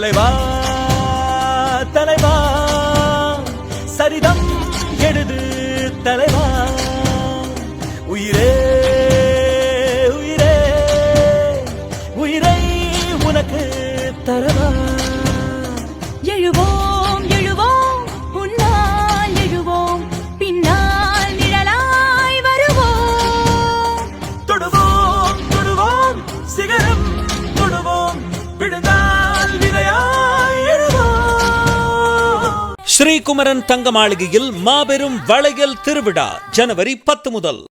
தலைவா தலைவா சரிதம் எழுது தலைவா உயிரே உயிரே உயிரை உனக்கு தரவா எழுவோம் எழுவோம் உன்னால் எழுவோம் பின்னால் நிழலாய் வருவோம் தொடுவோம் தொடுவோம் சிகரம் தொடுவோம் விழுந்தால் விதையாய் எழுவோம். ஸ்ரீகுமரன் தங்க மாளிகையில் மாபெரும் வளையல் திருவிழா ஜனவரி 10 முதல்